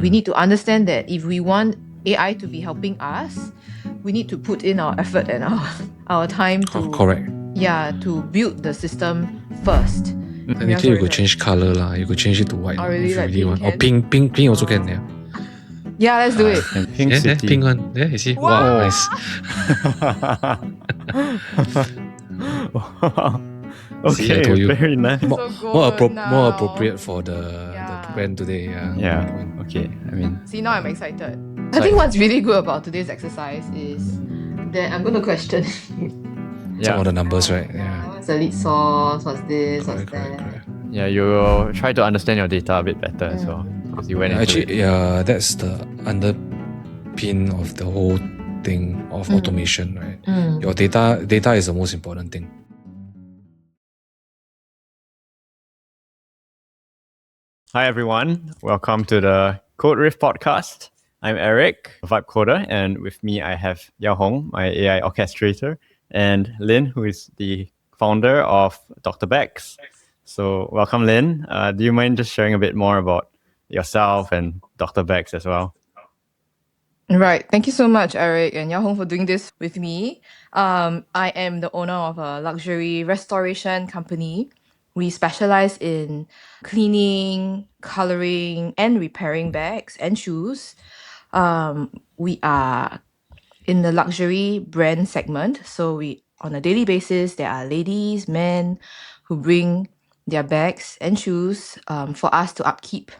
We need to understand that if we want AI to be helping us, we need to put in our effort and our time to correct. to build the system first. Technically, you could change color lah. You could change it to white. really, if you like really want. Or pink pink also can. Yeah. Yeah, let's do it. And pink city. Pink one. Yeah, you see. Wow. Nice. Okay, See, I told you. very nice. More appropriate for the brand today. Yeah. Okay. I mean, see, now I'm excited. I think what's really good about today's exercise is that I'm going to question some of the numbers, right? Yeah. What's the lead source? What's this? What's that? Yeah, you will try to understand your data a bit better as well. Because you went into it. Yeah, that's the underpin of the whole thing of automation, right? Your data is the most important thing. Hi everyone, welcome to the Code Riff podcast. I'm Eric, a vibe coder, and with me I have Yaohong, my AI orchestrator, and Lynn, who is the founder of Dr. Bex. So welcome, Lynn. Do you mind just sharing a bit more about yourself and Dr. Bex as well? Right. Thank you so much, Eric and Yaohong, for doing this with me. I am the owner of a luxury restoration company. We specialize in cleaning, coloring, and repairing bags and shoes. We are in the luxury brand segment. So we, on a daily basis, there are ladies, men who bring their bags and shoes for us to upkeep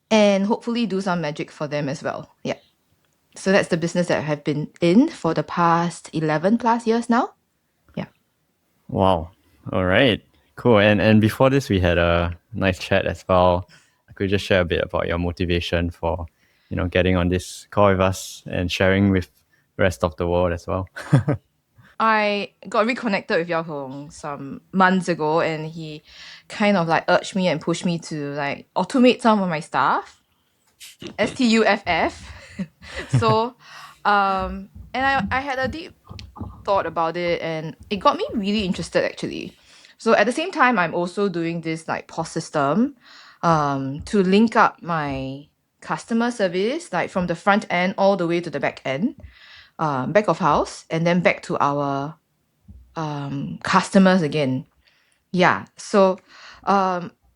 and hopefully do some magic for them as well. Yeah. So that's the business that I have been in for the past 11 plus years now. Yeah. Wow. All right. Cool. And before this, we had a nice chat as well. Could you just share a bit about your motivation for, getting on this call with us and sharing with the rest of the world as well? I got reconnected with Yaohong some months ago, and he kind of like urged me and pushed me to like automate some of my stuff. STUFF. So, and I had a deep thought about it, and it got me really interested actually. So at the same time, I'm also doing this like POS system to link up my customer service, like from the front end all the way to the back end, back of house, and then back to our customers again. Yeah. So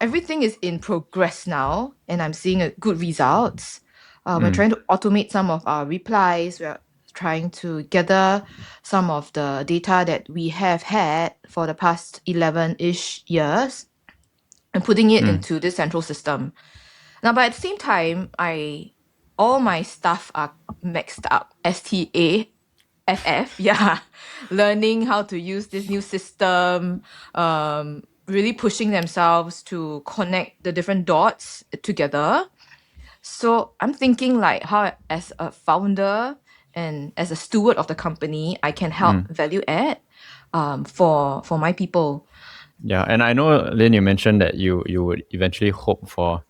everything is in progress now, and I'm seeing good results. We're trying to automate some of our replies. We're trying to gather some of the data that we have had for the past 11-ish years and putting it into this central system. Now, but at the same time, all my stuff are mixed up. STAFF, yeah. Learning how to use this new system, really pushing themselves to connect the different dots together. So I'm thinking like how as a founder and as a steward of the company, I can help value add for my people. Yeah, and I know, Lynn, you mentioned that you would eventually hope for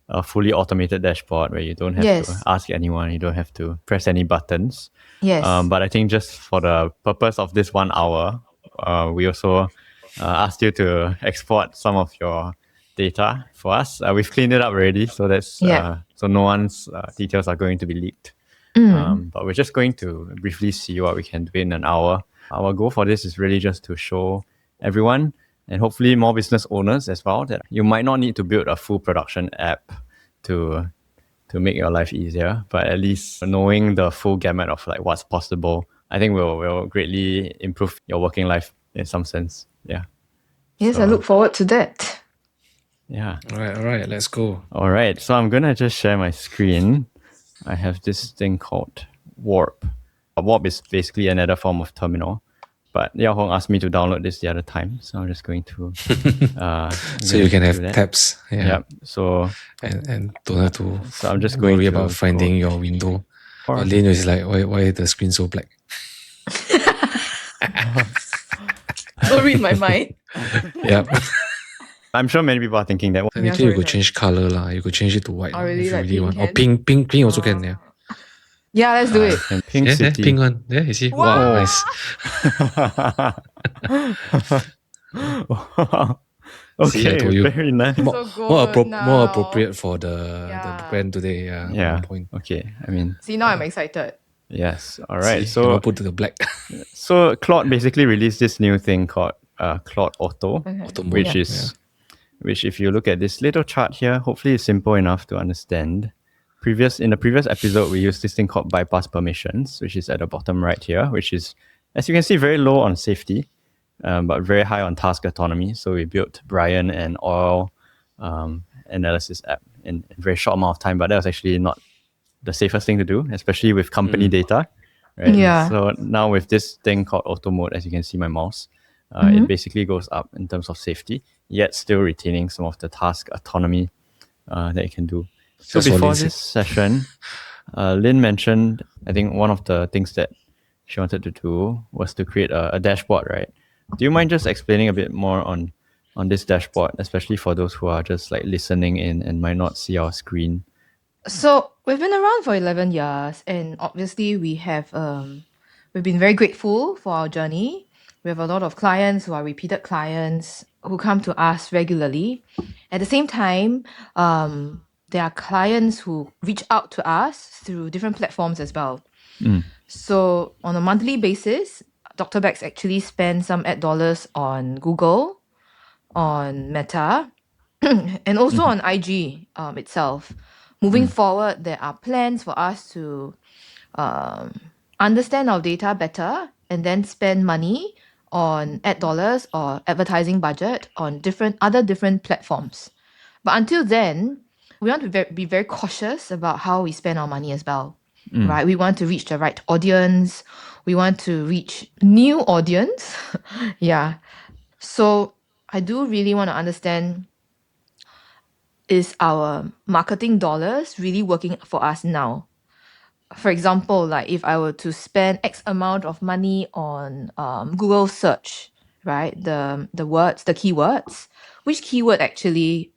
a fully automated dashboard where you don't have to ask anyone, you don't have to press any buttons. Yes. But I think just for the purpose of this 1 hour, we also asked you to export some of your data for us. We've cleaned it up already, so that's so no one's details are going to be leaked. But we're just going to briefly see what we can do in an hour. Our goal for this is really just to show everyone and hopefully more business owners as well that you might not need to build a full production app to make your life easier, but at least knowing the full gamut of like what's possible, I think will greatly improve your working life in some sense. Yeah. Yes, I look forward to that. Yeah. All right, let's go. All right, so I'm gonna just share my screen. I have this thing called Warp. Warp is basically another form of terminal. But Yaohong asked me to download this the other time, so I'm just going to. So you can have tabs. Yeah. So and don't have to. So I'm just worry going to about finding your window. Lynn is like, why the screen so black? Don't read my mind. Yeah. I'm sure many people are thinking that. Technically, you could change color lah. You could change it to white. Really, if you like really want. Or pink pink also can. Yeah. Yeah, let's do it. And pink city. Pink one. Yeah, you see. Wow, nice. See, I Okay, told you. very nice. So good now. More appropriate for the Yeah. brand today. Yeah, Yeah. on point. Okay. I mean, See, now I'm excited. yes. All right. See, cannot So, put to the black. so Claude basically released this new thing called Claude Auto, Okay. Auto mode, which yeah. is, which if you look at this little chart here, hopefully it's simple enough to understand. In the previous episode, we used this thing called bypass permissions, which is at the bottom right here, which is, as you can see, very low on safety, but very high on task autonomy. So we built Brian and Oil analysis app in a very short amount of time, but that was actually not the safest thing to do, especially with company data, right? Yeah. So now with this thing called auto mode, as you can see my mouse, it basically goes up in terms of safety, yet still retaining some of the task autonomy that it can do. So That's what before Lynn said. this session, Lynn mentioned, I think one of the things that she wanted to do was to create a dashboard, right? Do you mind just explaining a bit more on this dashboard, especially for those who are just like listening in and might not see our screen? So we've been around for 11 years, and obviously we've been very grateful for our journey. We have a lot of clients who are repeated clients who come to us regularly. At the same time, there are clients who reach out to us through different platforms as well. So on a monthly basis, Dr. Bex actually spends some ad dollars on Google, on Meta, and also on IG itself. Moving forward, there are plans for us to understand our data better and then spend money on ad dollars or advertising budget on different platforms. But until then, we want to be very cautious about how we spend our money as well. Right? We want to reach the right audience. We want to reach new audience. Yeah. So I do really want to understand, is our marketing dollars really working for us now? For example, like if I were to spend X amount of money on Google search, right? The keywords, which keyword actually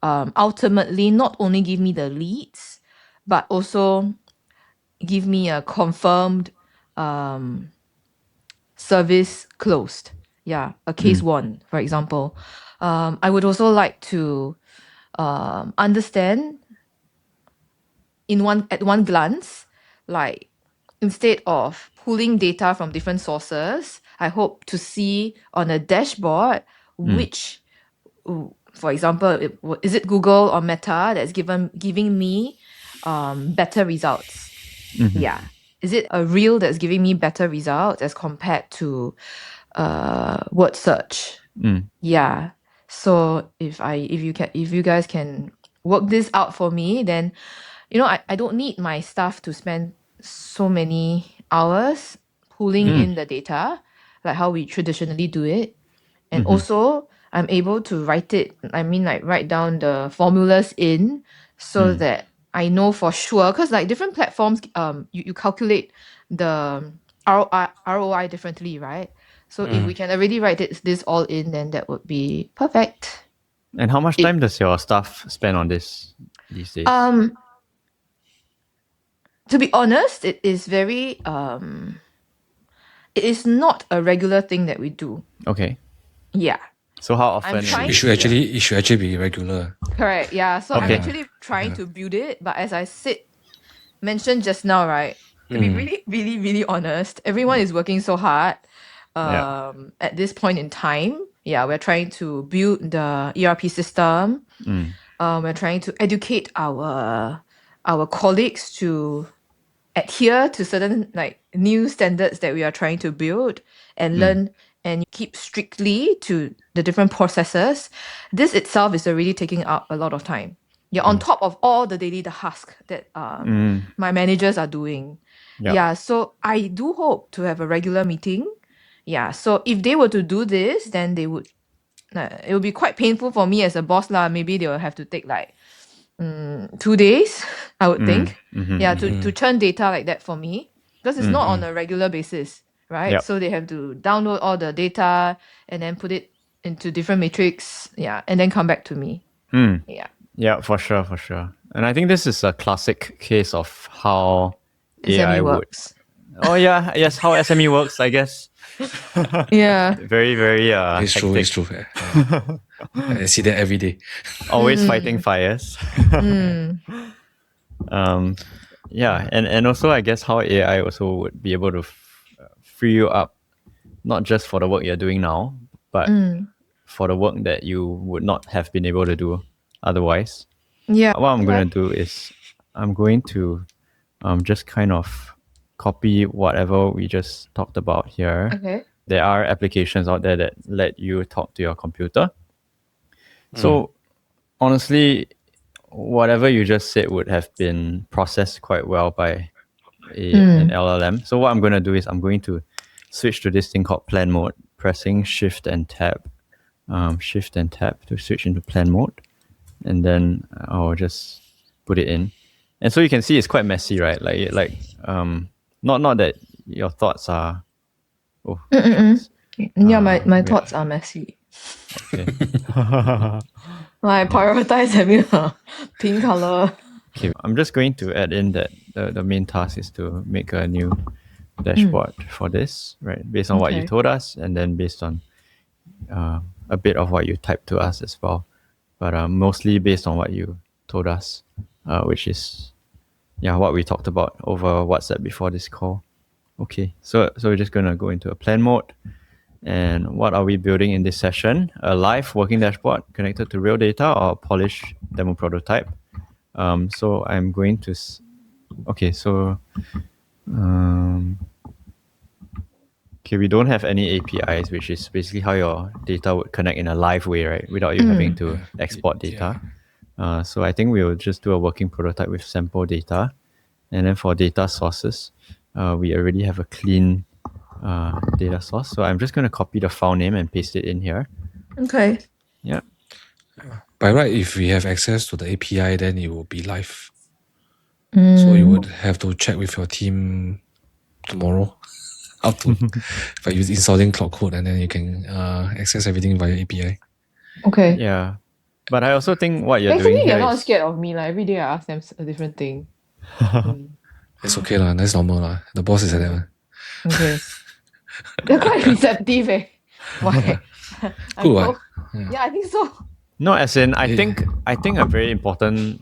ultimately not only give me the leads, but also give me a confirmed service closed. Yeah, a case won, for example. I would also like to understand at one glance, like instead of pulling data from different sources, I hope to see on a dashboard which, for example, is it Google or Meta that's giving me better results? Yeah. Is it a reel that's giving me better results as compared to word search? Yeah. So if you guys can work this out for me, then I don't need my staff to spend so many hours pulling in the data like how we traditionally do it. And also I'm able to write down the formulas in so that I know for sure, because like different platforms you calculate the ROI differently, right? So if we can already write this all in, then that would be perfect. And how much time does your staff spend on this these days? To be honest, it is not a regular thing that we do. Okay. Yeah. So how often? I'm trying It should actually be regular. Correct. Yeah. So I'm Okay. actually trying to build it, but as I mentioned just now, right? To be really, really, really honest, everyone is working so hard at this point in time. Yeah, we're trying to build the ERP system. We're trying to educate our colleagues to adhere to certain like new standards that we are trying to build and learn and keep strictly to the different processes. This itself is already taking up a lot of time. Yeah, on top of all the daily tasks that my managers are doing. Yep. Yeah, so I do hope to have a regular meeting. Yeah, so if they were to do this, then they would. It would be quite painful for me as a boss lah. Maybe they will have to take like 2 days, I would think. Yeah, to churn data like that for me, because it's not on a regular basis, right? Yep. So they have to download all the data and then put it into different matrix, yeah, and then come back to me. Yeah. Yeah, for sure. And I think this is a classic case of how AI SME would. works. Oh yeah, yes, how SME works, I guess. Yeah. Very, very It's true. hectic. It's true. Yeah. I see that every day. Always fighting fires. Yeah, and also I guess how AI also would be able to free you up, not just for the work you're doing now, but for the work that you would not have been able to do otherwise. Yeah. What I'm going to do is I'm going to just kind of copy whatever we just talked about here. Okay. There are applications out there that let you talk to your computer. So honestly, whatever you just said would have been processed quite well by an LLM. So what I'm going to do is I'm going to switch to this thing called plan mode, pressing Shift and Tab to switch into plan mode, and then I'll just put it in. And so you can see it's quite messy, right? Not that your thoughts are. Oh, yeah, my thoughts are messy. Okay. I prioritize having a pink color. Okay, I'm just going to add in that the main task is to make a new dashboard for this, right? Based on what you told us, and then based on a bit of what you typed to us as well, but mostly based on what you told us, which is what we talked about over WhatsApp before this call. Okay, so we're just gonna go into a plan mode. And what are we building in this session? A live working dashboard connected to real data or a polished demo prototype? So I'm going to. Okay, so. Okay, we don't have any APIs, which is basically how your data would connect in a live way, right? Without you having to export data. So I think we will just do a working prototype with sample data. And then for data sources, we already have a clean data source. So I'm just going to copy the file name and paste it in here. Okay. Yeah. By right, if we have access to the API, then it will be live. So you would have to check with your team tomorrow how to by installing Claude Code, and then you can access everything via API. Okay. Yeah. But I also think what you're Actually, doing here you're not is... scared of me. Like every day I ask them a different thing. It's okay lah. That's normal lah. The boss is like that one. Okay. They're quite receptive, eh? Why? Good what? Yeah, I think so. No, as in I think a very important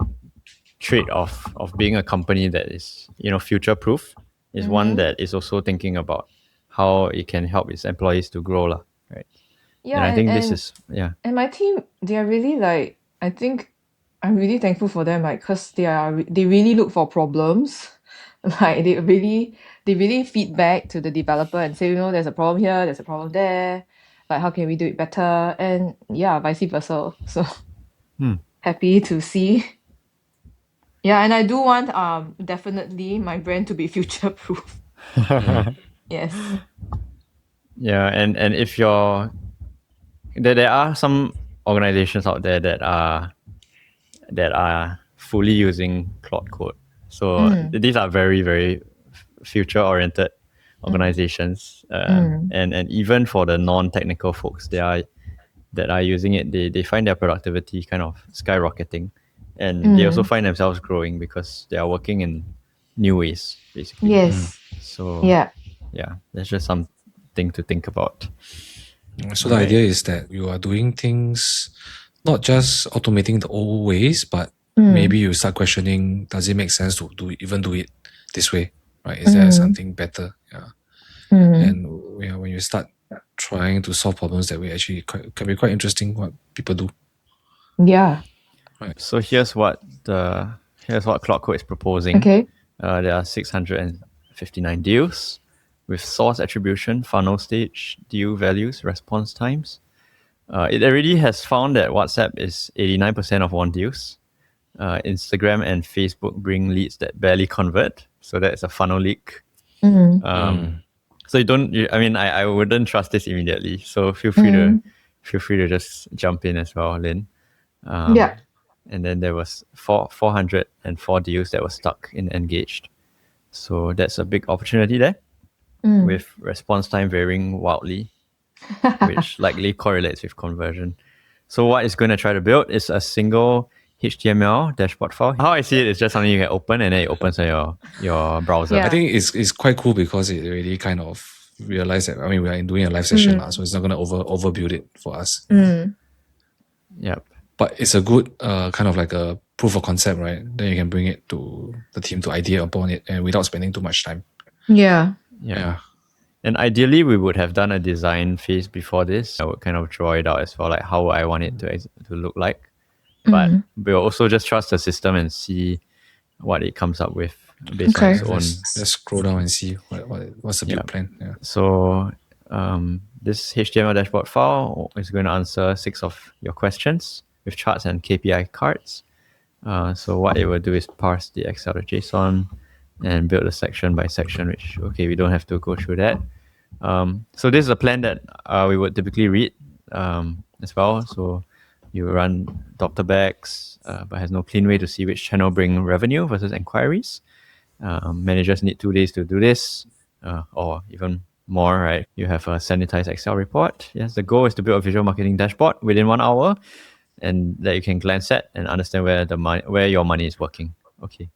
trait of being a company that is, future proof is one that is also thinking about how it can help its employees to grow, lah, right? Yeah, and I think this is And my team, they are really like, I think I'm really thankful for them, like, because they really look for problems. Like they really feedback to the developer and say, there's a problem here, there's a problem there. Like, how can we do it better? And yeah, vice versa. So happy to see. Yeah, and I do want definitely my brand to be future proof. Yes. Yeah, and if there are some organizations out there that are fully using Claude Code. So these are very, very future oriented organizations, and even for the non-technical folks, that are using it, they find their productivity kind of skyrocketing, and they also find themselves growing because they are working in new ways, basically. Yes. So yeah, that's just something to think about. So the idea is that you are doing things, not just automating the old ways, but maybe you start questioning, does it make sense to do it this way? Right? Is there something better? Yeah. And when you start trying to solve problems that way, actually can be quite interesting what people do. Yeah. Right. So here's what Claude Code is proposing. Okay. There are 659 deals with source attribution, funnel stage, deal values, response times. It already has found that WhatsApp is 89% of won deals. Instagram and Facebook bring leads that barely convert. So that's a funnel leak. So I wouldn't trust this immediately. So feel free to just jump in as well, Lynn. Yeah. And then there was 404 deals that were stuck in engaged. So that's a big opportunity there, with response time varying wildly, which likely correlates with conversion. So what it's going to try to build is a single HTML dashboard file. How I see it is just something you can open and then it opens on your browser. I think it's quite cool because it really kind of realized that, we are doing a live session now, so it's not going to overbuild it for us. Yep. But it's a good kind of like a proof of concept, right? Then you can bring it to the team to idea upon it and without spending too much time. Yeah. Yeah. And ideally, we would have done a design phase before this. I would kind of draw it out as well, like how I want it to look like. But we'll also just trust the system and see what it comes up with based on its own. Let's scroll down and see what's the build plan. Yeah. So this HTML dashboard file is going to answer 6 of your questions with charts and KPI cards. So what it will do is parse the Excel to JSON and build a section by section, which, okay, we don't have to go through that. So this is a plan that we would typically read as well. So you run doctor bags, but has no clean way to see which channel bring revenue versus inquiries. Managers need 2 days to do this, or even more, right? You have a sanitized Excel report. Yes, the goal is to build a visual marketing dashboard within 1 hour, and that you can glance at and understand where your money is working. Okay.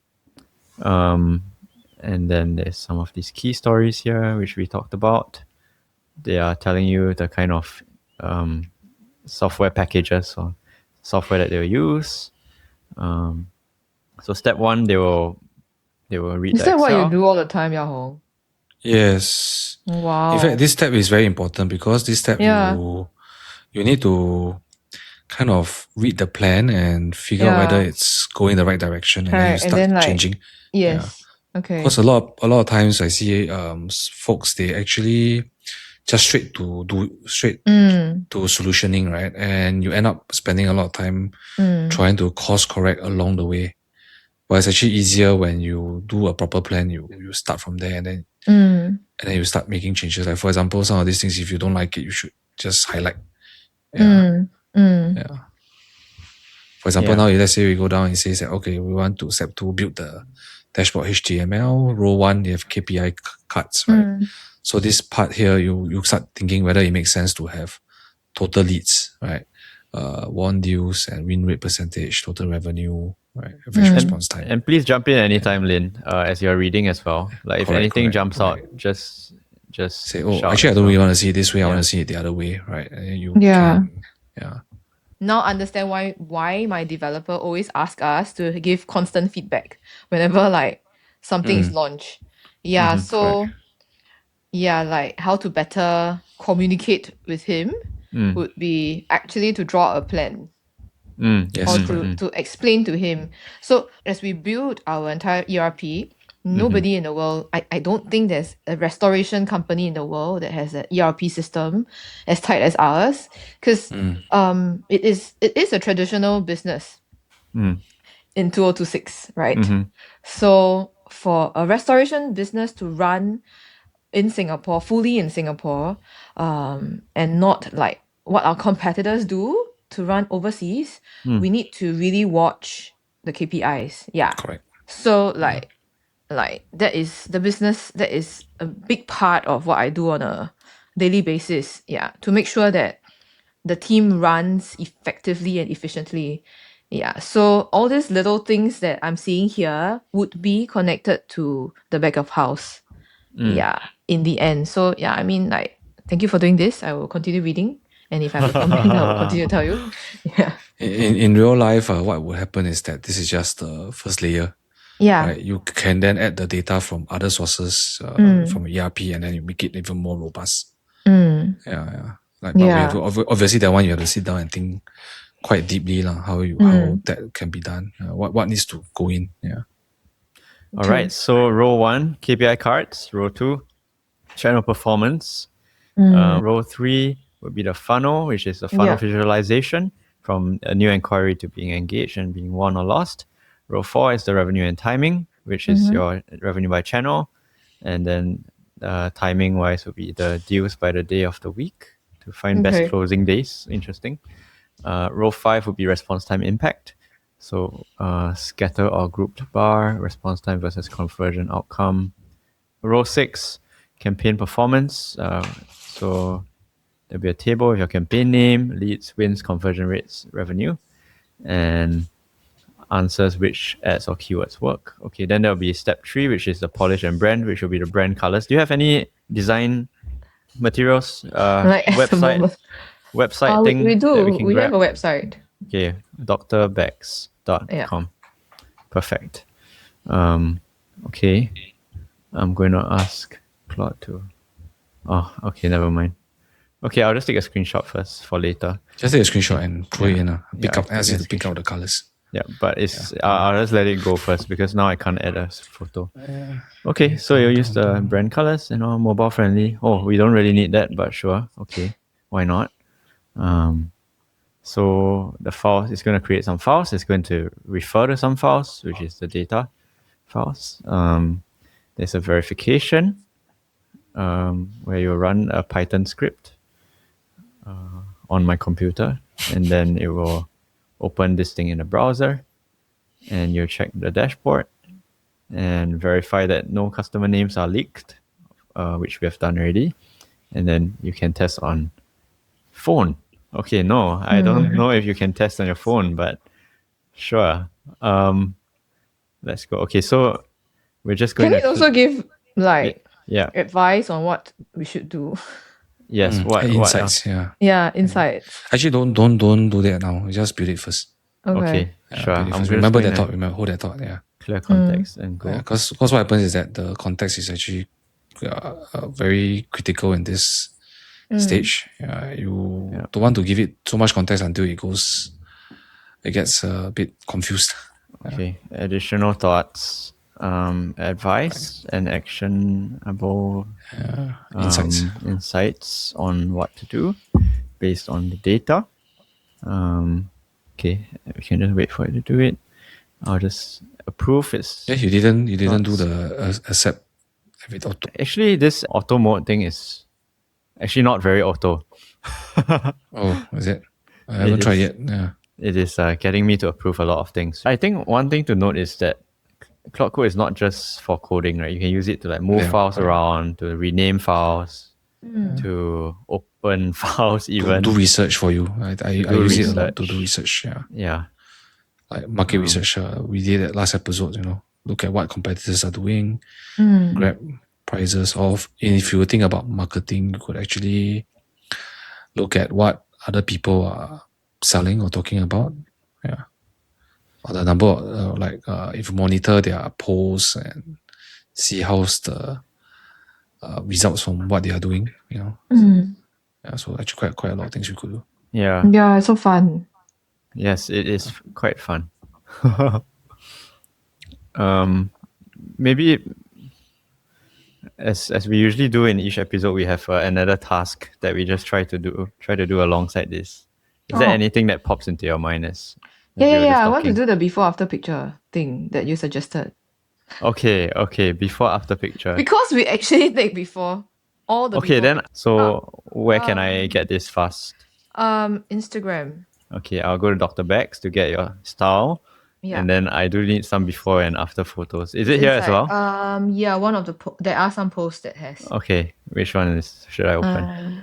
And then there's some of these key stories here, which we talked about. They are telling you the kind of software packages or software that they'll use. So step 1, they will read Is the that Excel. what you do all the time, Yaohong? Yes. Wow. In fact, this step is very important because this step you need to kind of read the plan and figure out whether it's going the right direction, and then you start changing. Yes. Okay. Because a lot of times I see folks, they actually just straight to solutioning, right? And you end up spending a lot of time trying to course correct along the way. But it's actually easier when you do a proper plan. You start from there and then you start making changes. Like for example, some of these things, if you don't like it, you should just highlight. Yeah. For example, now let's say we go down and say that, okay, we want to step 2 build the dashboard HTML. Row 1, you have KPI cards, right? So this part here, you start thinking whether it makes sense to have total leads, right? Won deals and win rate percentage, total revenue, right? Average response time. And please jump in anytime, Lynn, as you're reading as well. Like if anything jumps out, just say, actually I don't really want to see it this way. I want to see it the other way, right? And you can, now understand why my developer always asks us to give constant feedback whenever like something is launched. So like how to better communicate with him would be actually to draw a plan. Yes, or to explain to him. So as we build our entire ERP, nobody in the world, I don't think there's a restoration company in the world that has an ERP system as tight as ours, because it is a traditional business in 2026, right? So for a restoration business to run in Singapore, fully in Singapore, and not like what our competitors do to run overseas, we need to really watch the KPIs. Correct. So like that is the business, that is a big part of what I do on a daily basis. To make sure that the team runs effectively and efficiently. So all these little things that I'm seeing here would be connected to the back of house. In the end. So I mean, like, thank you for doing this. I will continue reading. And if I have a comment, I will continue to tell you. In real life, what will happen is that this is just the first layer. Right? You can then add the data from other sources from ERP, and then you make it even more robust. Like, but we have to, obviously that one you have to sit down and think quite deeply how that can be done. What needs to go in. All right. So row 1, KPI cards. Row 2, channel performance. Row 3 would be the funnel, which is the funnel visualization from a new inquiry to being engaged and being won or lost. Row 4 is the revenue and timing, which is your revenue by channel. And then timing wise would be the deals by the day of the week to find best closing days. Interesting. Row 5 would be response time impact. So scatter or grouped bar, response time versus conversion outcome. Row 6, campaign performance. So there'll be a table with your campaign name, leads, wins, conversion rates, revenue, and answers which ads or keywords work. Okay, then there'll be step 3, which is the polish and brand, which will be the brand colors. Do you have any design materials, website thing? We do. We We have a website. Okay, drbex.com. Perfect. Okay, I'm going to ask Claude to. Oh, okay, never mind. Okay, I'll just take a screenshot first for later. Just take a screenshot and throw it in. Yeah, Ask you to pick out the colors. Yeah, but I'll just let it go first because now I can't add a photo. Okay, so you'll use the brand colors, mobile friendly. Oh, we don't really need that, but sure. Okay, why not? So the file is going to create some files. It's going to refer to some files, which is the data files. There's a verification where you run a Python script on my computer, and then it will open this thing in the browser, and you check the dashboard and verify that no customer names are leaked, which we have done already. And then you can test on phone. Okay, no, I don't know if you can test on your phone, but sure. Let's go. Okay, so we're just going Can it also give yeah. advice on what we should do? Yes, what insights? Yeah, insights. Actually, don't do that now. Just build it first. Okay, sure. I'm remember that thought. Hold that thought. Yeah. Clear context and go. Because what happens is that the context is actually very critical in this stage. You don't want to give it so much context until it gets a bit confused. Okay, additional thoughts, advice and actionable insights on what to do based on the data. Okay, we can just wait for it to do it. I'll just approve it. Yeah, you didn't do the accept with auto. Actually, this auto mode thing is actually not very auto. Oh, is it? I haven't tried yet. Yeah. It is getting me to approve a lot of things. I think one thing to note is that Claude Code is not just for coding, right? You can use it to like move files around, to rename files, to open files even. Do research for you. I use it a lot to do research. Yeah. Like market research. We did that last episode, look at what competitors are doing, grab prices off. And if you think about marketing, you could actually look at what other people are selling or talking about. Yeah. Or the number of, if you monitor their posts and see how's the results from what they are doing, Yeah, so actually quite a lot of things you could do. Yeah. Yeah, it's so fun. Yes, it is quite fun. Maybe as we usually do in each episode, we have another task that we just try to do alongside this. Is there anything that pops into your mind as I want to do the before after picture thing that you suggested. Okay, before after picture. Because we actually take before all the Okay, before then so where can I get this fast? Instagram. Okay, I'll go to Dr. Bex to get your style. Yeah. And then I do need some before and after photos. Is it here as well? Yeah, one of the there are some posts that has. Okay, which one should I open?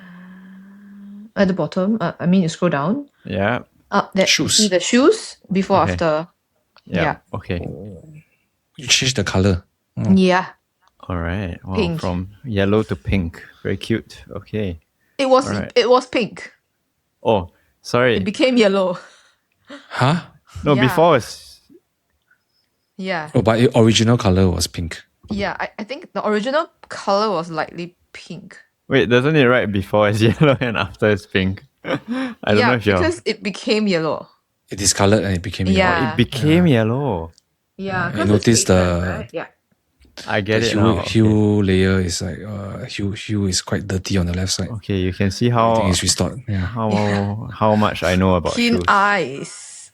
At the bottom. You scroll down. Yeah. Shoes. See the shoes before after. Yeah. Okay. You change the color. Yeah. All right. Wow, Pink. from yellow to pink. Very cute. Okay. It was pink. Oh, sorry. It became yellow. Huh? No, before was. Yeah. Oh, but the original color was pink. Yeah, I think the original color was lightly pink. Wait, doesn't it write before is yellow and after is pink? I don't know if you're. Because it became yellow. It discolored and it became yellow. Yeah. It became yellow. Yeah, I noticed right? Yeah. I get it hue, now. hue layer is like hue is quite dirty on the left side. Okay, you can see how I think it's restored. Yeah. how much I know about Keen shoes. eyes.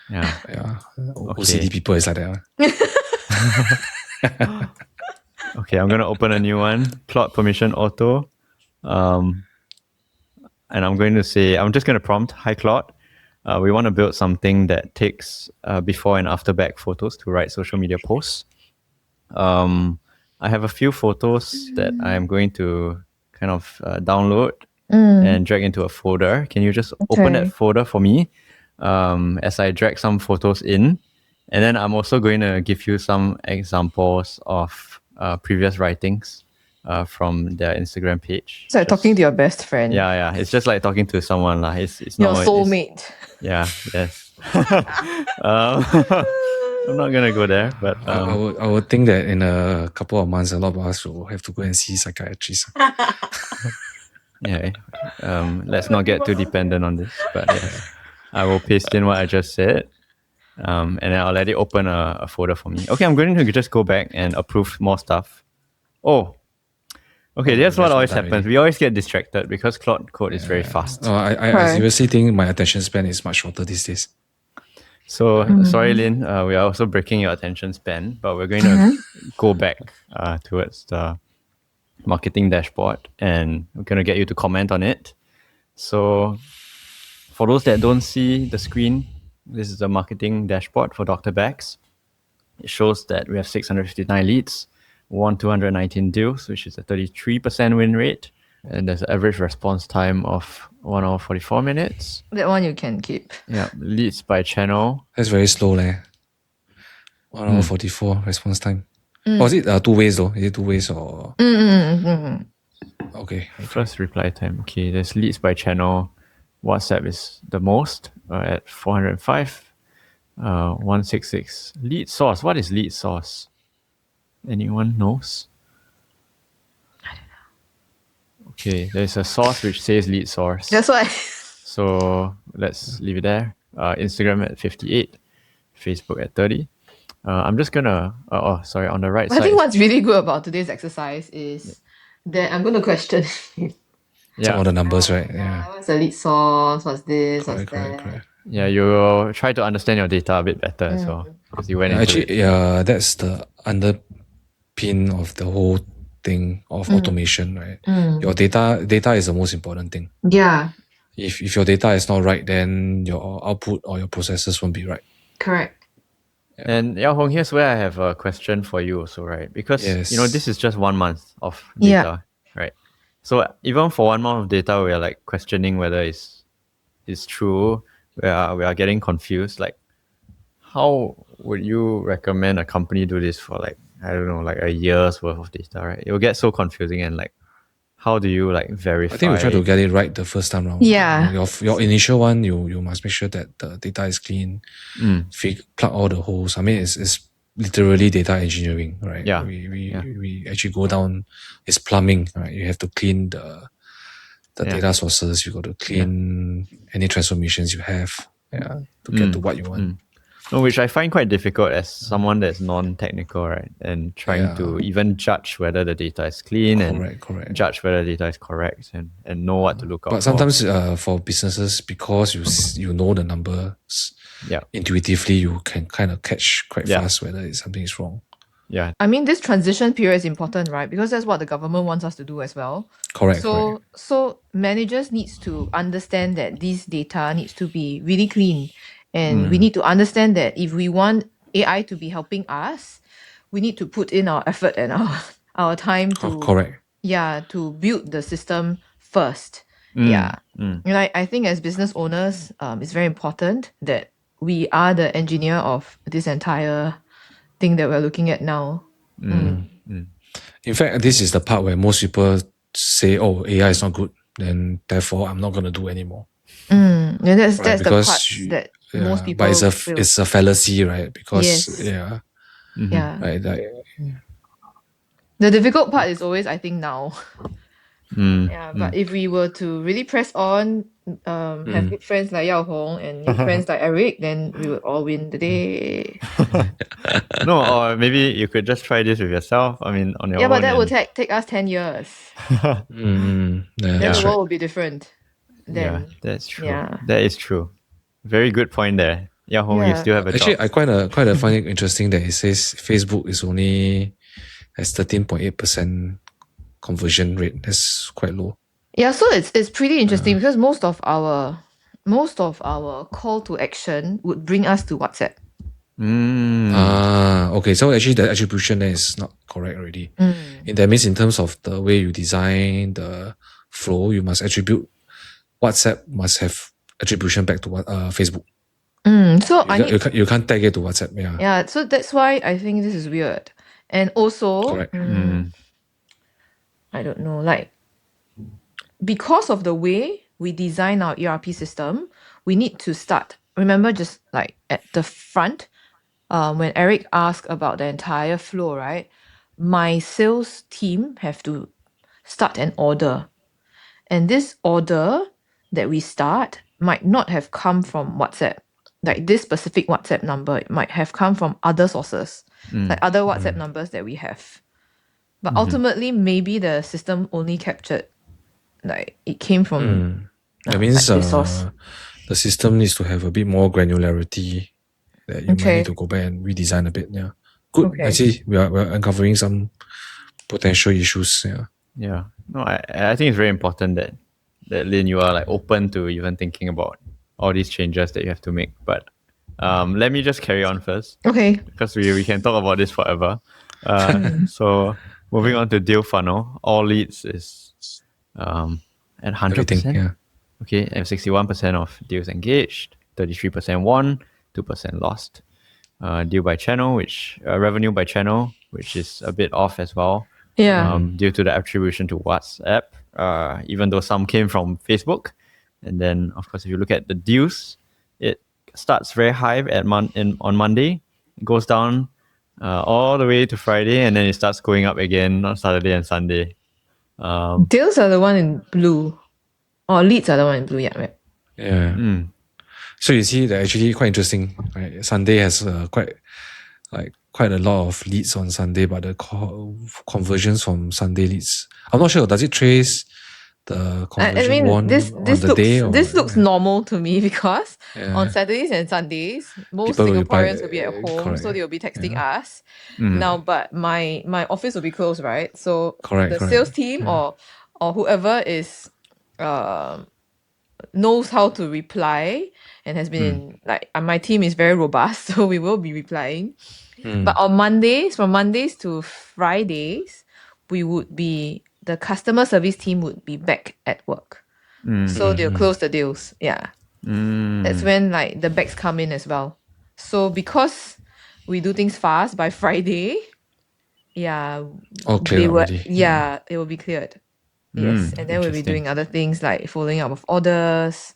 Yeah. Yeah. OCD people is like that. Okay, I'm gonna open a new one. Claude permission auto. And I'm just gonna prompt, hi Claude. We want to build something that takes before and after back photos to write social media posts. I have a few photos that I'm going to kind of download and drag into a folder. Can you just open that folder for me as I drag some photos in? And then I'm also going to give you some examples of previous writings from their Instagram page. It's like talking to your best friend. Yeah. It's just like talking to someone. It's your not soulmate. Yes. I'm not gonna go there, but I would think that in a couple of months, a lot of us will have to go and see psychiatrists. yeah. Let's not get too dependent on this. But yes, I will paste in what I just said. And then I'll let it open a folder for me. Okay, I'm going to just go back and approve more stuff. Oh, okay, that's what always happens. Already. We always get distracted because Claude Code is very fast. I seriously think my attention span is much shorter these days. So, sorry, Lynn, we are also breaking your attention span, but we're going to go back towards the marketing dashboard and we're going to get you to comment on it. So, for those that don't see the screen, this is the marketing dashboard for Dr. Bags. It shows that we have 659 leads, won 219 deals, which is a 33% win rate. And there's an average response time of 1 hour 44 minutes. That one you can keep. Yeah, leads by channel. That's very slow, leh. 1 hour 44 response time. Oh, is it 2 ways though? Is it 2 ways or? Okay. First reply time. Okay, there's leads by channel. WhatsApp is the most at 405. 166. Lead source. What is lead source? Anyone knows? Okay, there's a source which says lead source. That's why. So let's leave it there. Instagram at 58, Facebook at 30. I'm just gonna. On the right I side. think what's really good about today's exercise is that I'm going to question Some of the numbers, right? Yeah. what's the lead source, what's this, what's that. Correct. Yeah, you will try to understand your data a bit better as well because you went into it. That's the underpin of the whole thing of automation, right? Your data is the most important thing. Yeah, If your data is not right, then your output or your processes won't be right. correct. And Yaohong, here's where I have a question for you also, right? Because this is just 1 month of data, right? So even for 1 month of data, we are like questioning whether it's true. We are getting confused. Like, how would you recommend a company do this for like a year's worth of data, right? It will get so confusing and like, how do you like verify? I think we try to get it right the first time round. Yeah. Your initial one, you must make sure that the data is clean. Plug all the holes. I mean, it's literally data engineering, right? Yeah. We actually go down. It's plumbing, right? You have to clean the data sources. You got to clean any transformations you have, to get to what you want. No, which I find quite difficult as someone that's non-technical, right? And trying to even judge whether the data is clean and judge whether the data is correct and know what to look out for. But sometimes for businesses, because you know the numbers, intuitively you can kind of catch quite fast whether something is wrong. Yeah. I mean, this transition period is important, right? Because that's what the government wants us to do as well. Correct. So managers needs to understand that this data needs to be really clean. And we need to understand that if we want AI to be helping us, we need to put in our effort and our time to to build the system first. And I think as business owners, it's very important that we are the engineer of this entire thing that we're looking at now. In fact, this is the part where most people say, "Oh, AI is not good, then therefore I'm not going to do anymore." And that's the part that most people. But it's a fallacy, right? Because right. The difficult part is always, I think, now. But if we were to really press on, have good friends like Yaohong and good friends like Eric, then we would all win the day. No, or maybe you could just try this with yourself. I mean, on your own. Yeah, but that would take us 10 years. Then the world will be different. Then, that's true. Yeah. That is true. Very good point there. Yaohong, you still have a Actually, job. I quite find it interesting that it says Facebook is only has 13.8% conversion rate. That's quite low. Yeah, so it's pretty interesting because most of our call to action would bring us to WhatsApp. Okay. So actually the attribution there is not correct already. That means in terms of the way you design the flow, you must attribute WhatsApp must have attribution back to Facebook. So you can't tag it to WhatsApp. Yeah, so that's why I think this is weird. And also, I don't know, like, because of the way we design our ERP system, we need to start. Remember, just like at the front, when Eric asked about the entire flow, right? My sales team have to start an order. And this order that we start might not have come from WhatsApp. Like this specific WhatsApp number, it might have come from other sources, like other WhatsApp numbers that we have. But ultimately, maybe the system only captured, like it came from That means like this source. the system needs to have a bit more granularity that you might Okay. need to go back and redesign a bit. Yeah. Good. Okay. I see we're uncovering some potential issues. Yeah. Yeah. No, I think it's very important that Lynn, you are like open to even thinking about all these changes that you have to make. But let me just carry on first. Okay. Because we can talk about this forever. So moving on to deal funnel, all leads is at 100%. Everything. Yeah. Okay, and 61% of deals engaged, 33% won, 2% lost. Deal by channel, which revenue by channel, which is a bit off as well. Yeah. Due to the attribution to WhatsApp, even though some came from Facebook. And then, of course, if you look at the deals, it starts very high on Monday, it goes down all the way to Friday, and then it starts going up again on Saturday and Sunday. Deals are the one in blue. Or leads are the one in blue, yeah. Right? Yeah. So you see that actually quite interesting. Right? Sunday has quite a lot of leads on Sunday, but the conversions from Sunday leads, I'm not sure. Does it trace the conversion won on the day? Or, This looks normal to me because on Saturdays and Sundays, most people will reply, Singaporeans will be at home, correct. so they will be texting us. Now, but my office will be closed, right? So Correct. sales team or whoever is knows how to reply and has been like my team is very robust, so we will be replying. But on Mondays, from Mondays to Fridays, the customer service team would be back at work. So they'll close the deals. Yeah. That's when like the bags come in as well. So because we do things fast by Friday, yeah, All cleared already. it will be cleared. Yes. And then we'll be doing other things like following up of orders,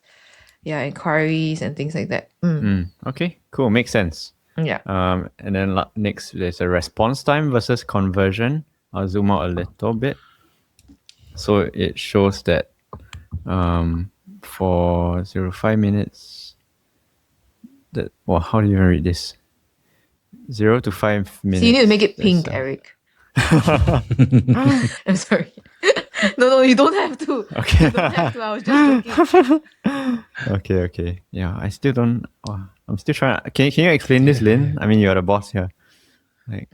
inquiries and things like that. Okay, cool. Makes sense. Yeah. And then next, there's a response time versus conversion. I'll zoom out a little bit. So it shows that for 0 to 5 minutes, how do you even read this? 0 to 5 minutes. So you need to make it pink, Eric. I'm sorry. No, you don't have to. Okay. You don't have to. I was just joking. Okay. Yeah, I still don't. I'm still trying. Can you explain this, Lynn? I mean, you're the boss here. Like,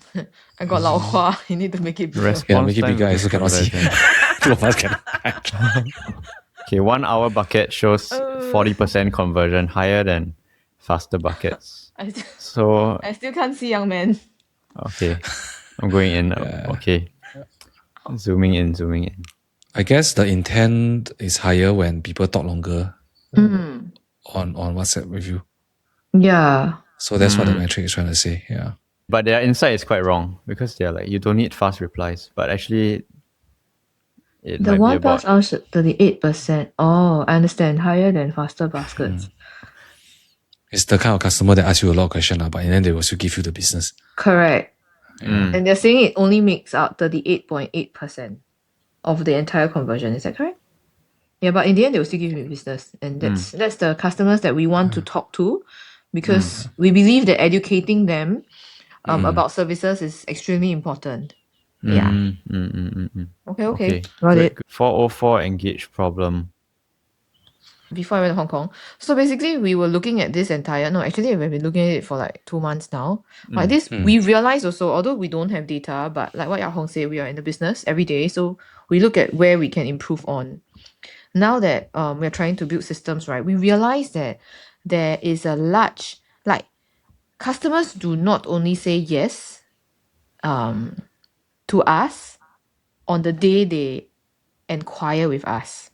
I got lao hua. You need to make it bigger. response make it time bigger. I versus also cannot see. conversion. Two of us cannot. Okay, 1 hour bucket shows 40% conversion, higher than faster buckets. I still can't see, young man. Okay, I'm going in. Okay, zooming in. I guess the intent is higher when people talk longer on WhatsApp with you. Yeah. So that's what the metric is trying to say. Yeah. But their insight is quite wrong because they're like, you don't need fast replies. But actually, it The might 1 be plus about... hours 38%. Oh, I understand. Higher than faster baskets. It's the kind of customer that asks you a lot of questions, but in the end, they will still give you the business. Correct. And they're saying it only makes out 38.8% of the entire conversion. Is that correct? Yeah, but in the end, they will still give you business. And that's the customers that we want to talk to because we believe that educating them about services is extremely important. Yeah. Okay. Got it. 404 engaged problem. Before I went to Hong Kong. So basically, we were looking at this actually, we've been looking at it for like 2 months now. Like this, we realized also, although we don't have data, but like what Yaohong said, we are in the business every day. So we look at where we can improve on. Now that we're trying to build systems, right, we realize that there is a large, like, customers do not only say yes to us on the day they inquire with us.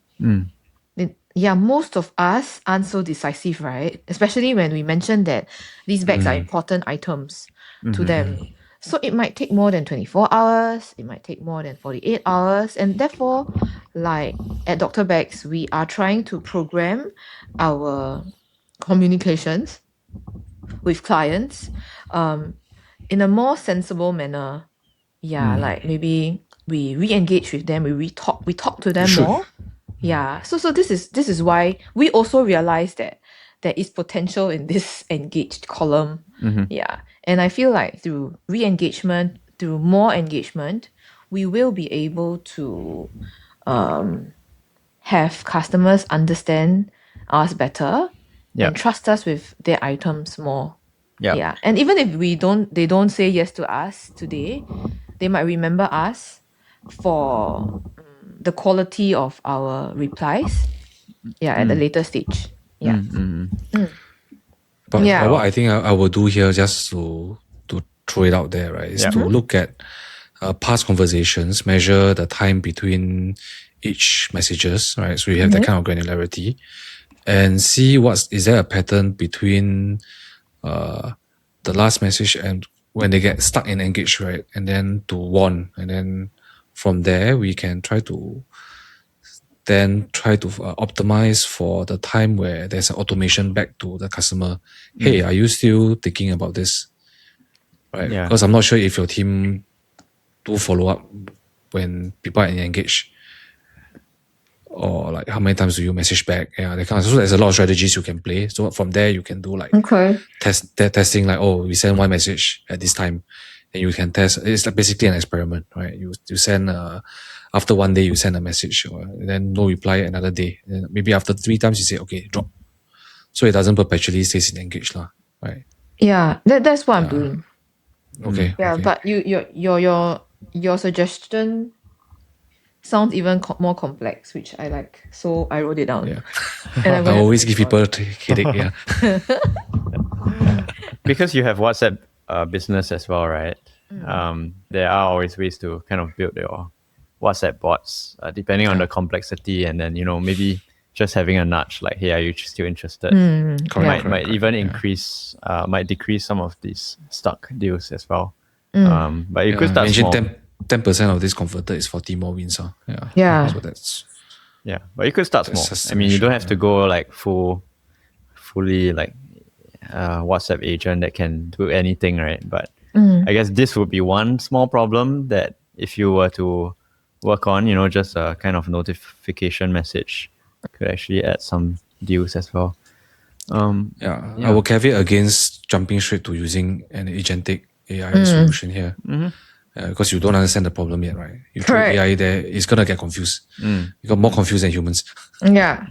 Yeah, most of us aren't so decisive, right? Especially when we mention that these bags are important items to them. So it might take more than 24 hours, it might take more than 48 hours. And therefore, like at Dr. Bex, we are trying to program our communications with clients in a more sensible manner. Yeah, like maybe we re-engage with them, we talk to them should. more. Yeah. So this is why we also realize that there is potential in this engaged column. Yeah. And I feel like through re-engagement, through more engagement, we will be able to have customers understand us better and trust us with their items more. Yeah. And even if they don't say yes to us today, they might remember us for the quality of our replies. Yeah, at a later stage. Yeah. But Yeah. what I think I will do here, just to throw it out there, right, is to look at past conversations, measure the time between each messages, right? So you have that kind of granularity, and see is there a pattern between the last message and when they get stuck in engage, right? And then to warn, and then from there we can try to optimize for the time where there's an automation back to the customer. Hey, are you still thinking about this? Right? Yeah. Because I'm not sure if your team do follow up when people are engaged, or like how many times do you message back? Yeah, that kind of. So there's a lot of strategies you can play. So from there you can do like testing, like, oh, we send one message at this time, and you can test. It's like basically an experiment, right? You send after one day you send a message, or then no reply another day. Then maybe after 3 times you say okay, drop. So it doesn't perpetually stays in engage, right? Yeah, that's what I'm doing. Okay. Yeah, okay. but your suggestion sounds even more complex, which I like. So I wrote it down. Yeah. And I always give people a headache. Yeah. Because you have WhatsApp business as well, right? There are always ways to kind of build your WhatsApp bots, depending on the complexity, and then maybe just having a nudge like, "Hey, are you still interested?" Might even increase, might decrease some of these stuck deals as well. But you could start small. 10% of this converted is 40 more wins. Yeah. So that's but you could start small. I mean, you don't have to go like fully like WhatsApp agent that can do anything, right? But I guess this would be one small problem that if you were to work on, just a kind of notification message could actually add some deals as well. I will caveat against jumping straight to using an agentic AI solution here. Because you don't understand the problem yet, right? You throw AI there, it's gonna get confused. You got more confused than humans. Yeah.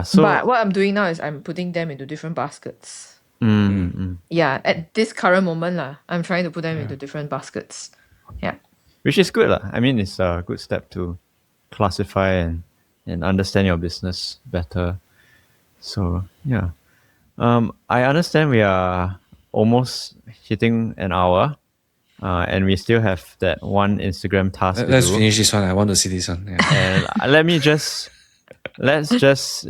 So, but what I'm doing now is I'm putting them into different baskets. Yeah, at this current moment, I'm trying to put them into different baskets. Yeah. Which is good. I mean, it's a good step to classify and understand your business better. So, yeah. I understand we are almost hitting an hour, and we still have that one Instagram task Let's to do. finish this one. I want to see this one. Yeah. And let's just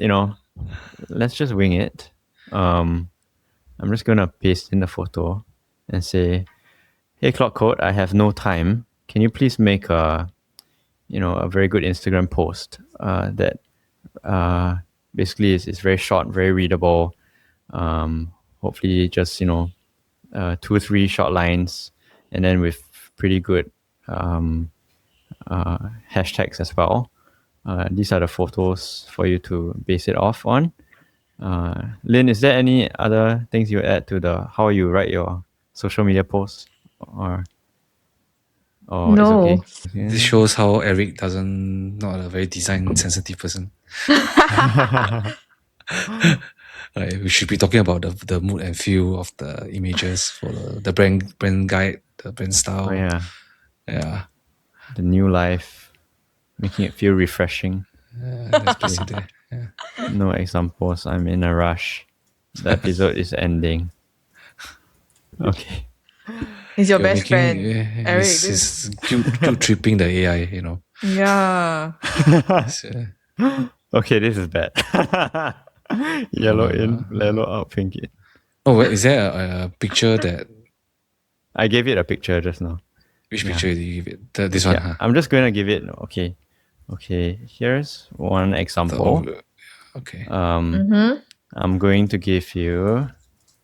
wing it. I'm just gonna paste in the photo and say, "Hey, Claude Code, I have no time. Can you please make a very good Instagram post that basically is very short, very readable. Hopefully just 2-3 short lines, and then with pretty good hashtags as well. These are the photos for you to base it off on." Lynn, is there any other things you add to how you write your social media posts, or No. it's okay? This shows how Eric not a very design sensitive person. We should be talking about the mood and feel of the images for the brand guide, the brand style. Oh yeah. Yeah. The new life, making it feel refreshing. That's basically yeah. No examples. I'm in a rush. The episode is ending. Okay. He's your best friend. Eric. He's guilt tripping the AI, Yeah. Okay, this is bad. Yellow in, yellow out, pink in. Oh, wait, is there a picture that... I gave it a picture just now. Which picture did you give it? This one, huh? I'm just going to give it... Okay, here's one example. Okay. I'm going to give you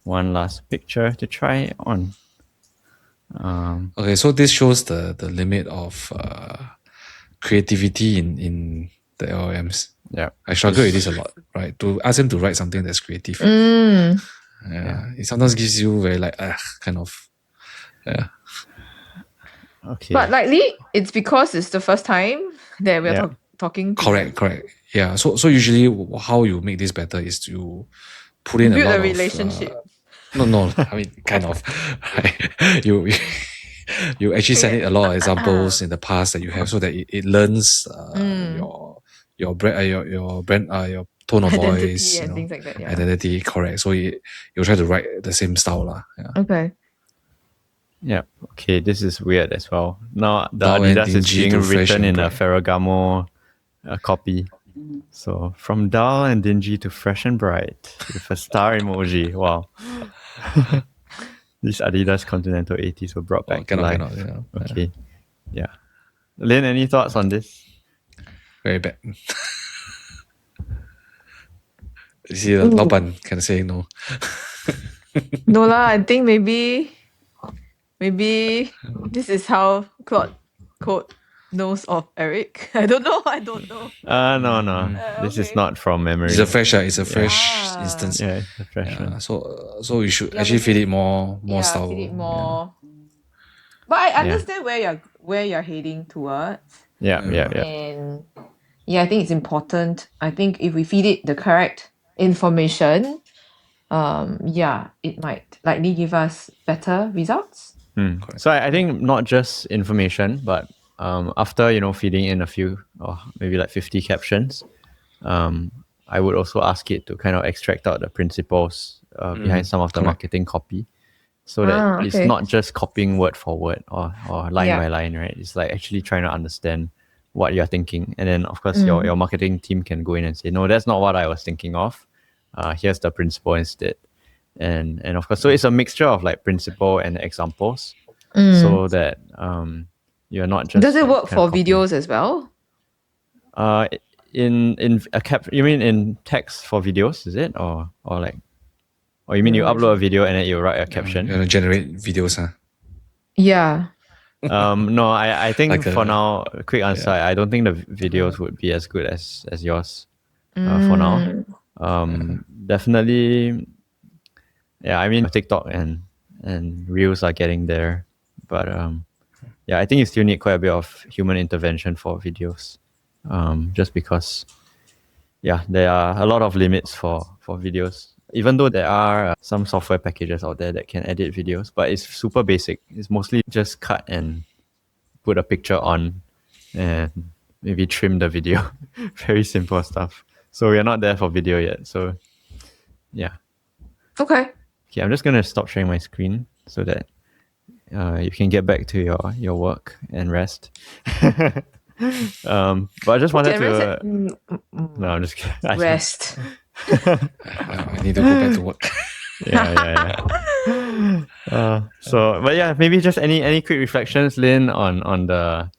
one last picture to try on. Okay, so this shows the limit of creativity in the LLMs. Yeah. I struggle with this a lot, right? To ask them to write something that's creative. It sometimes gives you very like, kind of. Yeah. Okay. But likely it's because it's the first time that we're talking to Correct. Yeah. So usually how you make this better is to put in build a lot a relationship. No. I mean, kind of. Right? You actually send it a lot of examples in the past that you have, so that it learns your brand your tone of Identity voice, and things like that. Yeah. identity, correct. So you'll try to write the same style lah. Yeah. Okay. Yeah. Okay, this is weird as well. Now the Dull and Adidas is dingy being to fresh written and in a bright. Ferragamo copy. So from dull and dingy to fresh and bright with a star emoji. Wow. These Adidas Continental 80s were brought back to life. Okay. Yeah. Lynn, any thoughts on this? Very bad. You see, the 老板 can say no. No lah, I think maybe this is how Claude Code knows of Eric. I don't know. No. This is Okay. not from memory. It's a fresh instance. Yeah, it's a fresh one. So you should actually feed it more style. Feed it more. But I understand where you're heading towards. Yeah. And I think it's important. I think if we feed it the correct information, it might likely give us better results. So I think not just information, but after feeding in a few or maybe like 50 captions, I would also ask it to kind of extract out the principles behind some of the marketing copy, so that it's not just copying word for word or line by line, right? It's like actually trying to understand what you're thinking, and then of course your marketing team can go in and say, no, that's not what I was thinking of. Here's the principle instead. And of course, so it's a mixture of like principle and examples, so that you're not just. Does it like, work kind for of copying. videos as well? In a you mean in text for videos, is it, or you mean you upload a video and then you write a caption? You want to generate videos, huh? Yeah. No, I think Like for now, quick answer, I don't think the videos would be as good as yours for now. Definitely. Yeah, I mean TikTok and Reels are getting there, but I think you still need quite a bit of human intervention for videos, just because there are a lot of limits for videos. Even though there are some software packages out there that can edit videos, but it's super basic. It's mostly just cut and put a picture on and maybe trim the video. Very simple stuff. So we're not there for video yet. So yeah. Okay. Okay, I'm just going to stop sharing my screen so that you can get back to your work and rest. But I just wanted to... No, I'm just kidding. Rest. I need to go back to work. But maybe just any quick reflections, Lynn, on the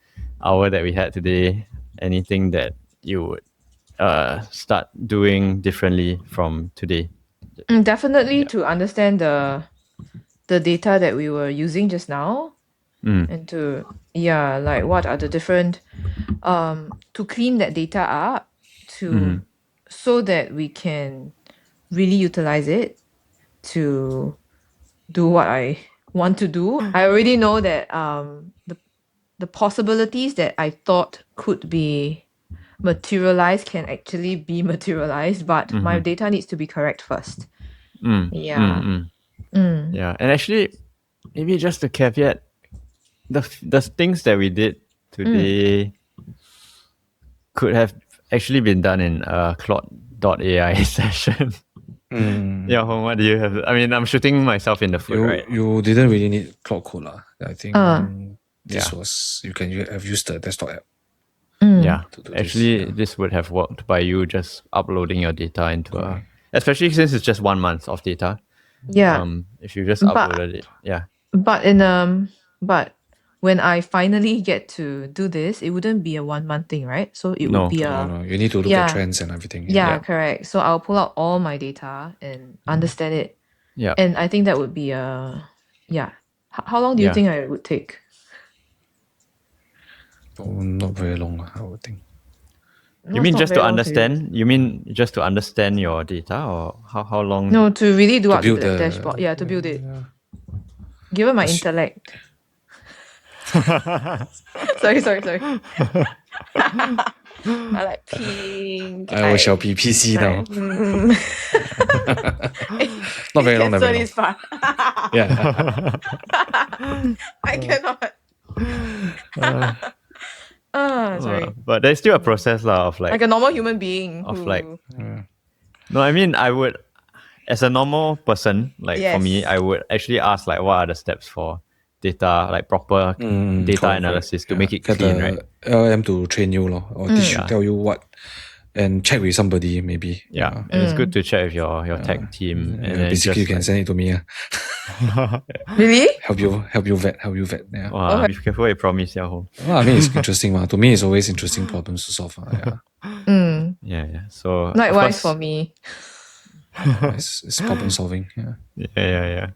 hour that we had today. Anything that you would start doing differently from today? Definitely to understand the data that we were using just now, and to like what are the different to clean that data up so that we can really utilize it to do what I want to do. I already know that the possibilities that I thought could be materialized can actually be materialized, but my data needs to be correct first. Yeah, and actually, maybe just a caveat: the things that we did today could have actually been done in a Claude.ai session. Yaohong, what do you have? I mean, I'm shooting myself in the foot, right? You didn't really need Claude Code lah. I think this was you can have used the desktop app. Yeah, actually, this would have worked by you just uploading your data into especially since it's just 1 month of data. Yeah. If you just But- uploaded it. Yeah. But when I finally get to do this, it wouldn't be a 1 month thing, right? So it No. would be No, you need to look at trends and everything. Yeah, correct. So I'll pull out all my data and understand it. Yeah. And I think that would be how long do you think it would take? Not very long, I would think. You mean just to understand? You mean just to understand your data, or how long? No, to really do To up build the the- dashboard. Yeah, to build it. Given my intellect. Sorry. I like pink. I shall be PC now. Not very long. Cancel this part. Yeah. I cannot. Sorry. But there's still a process of Like a normal human being. of who- like- No, I mean, I would, as a normal person, like for me, Yes. I would actually ask like, what are the steps for data, like proper data correct, analysis to yeah. make it Get clean, the right? LM to train you, or teach you, Yeah. tell you what, and check with somebody maybe. Yeah, and it's good to check with your tech team, and then Basically, you just can send it to me. Really? Help you vet. Yeah. Wow, be careful what you promise, Yaohong. Well, I mean, it's interesting. To me, it's always interesting problems to solve. Yeah. Yeah. So of Likewise course- for me. It's problem solving. Yeah. Yeah.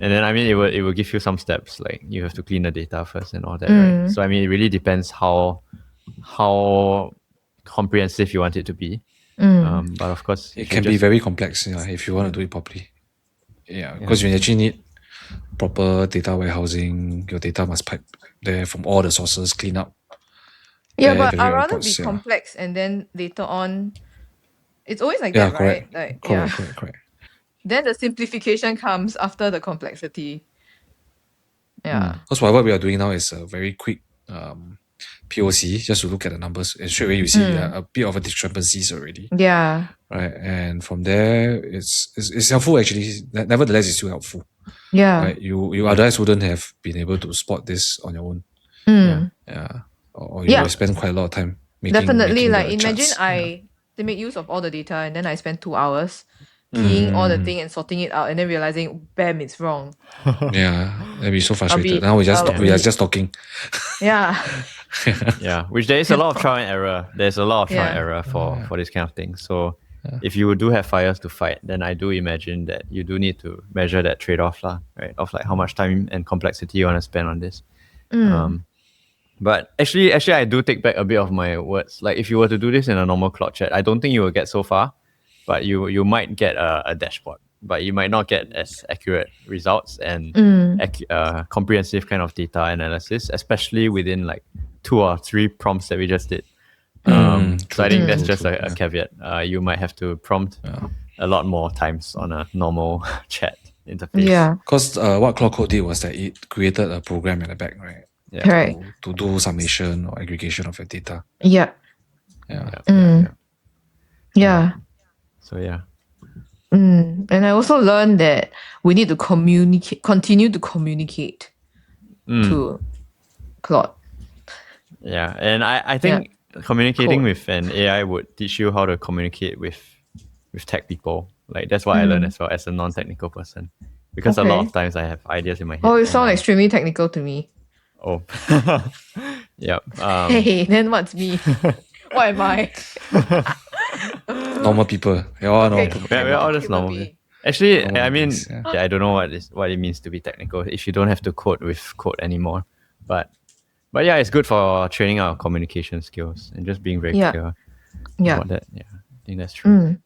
And then I mean, it will give you some steps, like you have to clean the data first and all that, right? So I mean, it really depends how comprehensive you want it to be. But of course, It can be very complex, if you want to do it properly. Yeah, because you actually need proper data warehousing. Your data must pipe there from all the sources, clean up. Yeah, Yeah, but very I'd rather reports, be yeah. complex and then later on, it's always like Yeah, that, correct. right? Like, Correct. Then the simplification comes after the complexity. Yeah. Because what we are doing now is a very quick POC, just to look at the numbers, and straight away you see a bit of a discrepancies already, Yeah. right? And from there, it's helpful actually. Nevertheless, it's still helpful, Yeah. right? You otherwise wouldn't have been able to spot this on your own. Yeah. Or you will spend quite a lot of time making. Definitely. making Like the imagine charts. they make use of all the data and then I spend 2 hours keying all the thing and sorting it out and then realizing, bam, it's wrong. Yeah, that'd be so frustrated. be- Now we I'll are just talking. Yeah. Yeah, which there is a lot of trial and error. There's a lot of trial and Yeah. error for this kind of thing. So if you do have fires to fight, then I do imagine that you do need to measure that trade-off, right? Of like how much time and complexity you want to spend on this. But actually, I do take back a bit of my words. Like if you were to do this in a normal Claude chat, I don't think you will get so far, but you might get a dashboard, but you might not get as accurate results and comprehensive kind of data analysis, especially within like 2 or 3 prompts that we just did. So I think that's just a caveat. You might have to prompt a lot more times on a normal chat interface. Yeah. Because what Claude Code did was that it created a program in the back, right? Yeah. Correct. To do summation or aggregation of your data. Yeah. Yeah. Yeah. So yeah. And I also learned that we need to continue to communicate to Claude. Yeah, and I think communicating with an AI would teach you how to communicate with tech people. Like that's what I learned as well as a non-technical person. Because a lot of times I have ideas in my head. Oh, you and sound extremely technical to me. Oh. Yep. Hey, then what's me? What am I? Normal people. We're all normal people. We're all just Human normal. being. Actually, Normal I mean, beings, I don't know what it means to be technical if you don't have to code with code anymore. But yeah, it's good for training our communication skills and just being very clear about that. Yeah, I think that's true.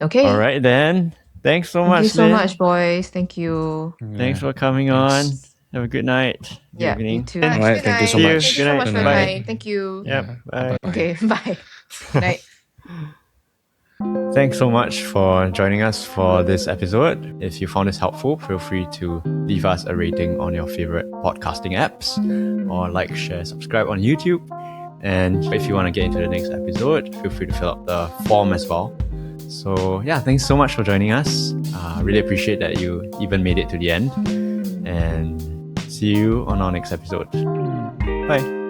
Okay. All right, then. Thanks so much, Thank you so Lynn. much, boys. Thank you. Thanks for coming on. Have a good night. Good Yeah, evening. you too. All right, thank you so See you. much. Thank you so Good much night. for your Bye. time. Thank you. Yep. Bye. Okay, bye. Good night. Thanks so much for joining us for this episode. If you found this helpful, feel free to leave us a rating on your favorite podcasting apps or like, share, subscribe on YouTube. And if you want to get into the next episode, feel free to fill out the form as well. So yeah, thanks so much for joining us. Really appreciate that you even made it to the end. And see you on our next episode. Bye.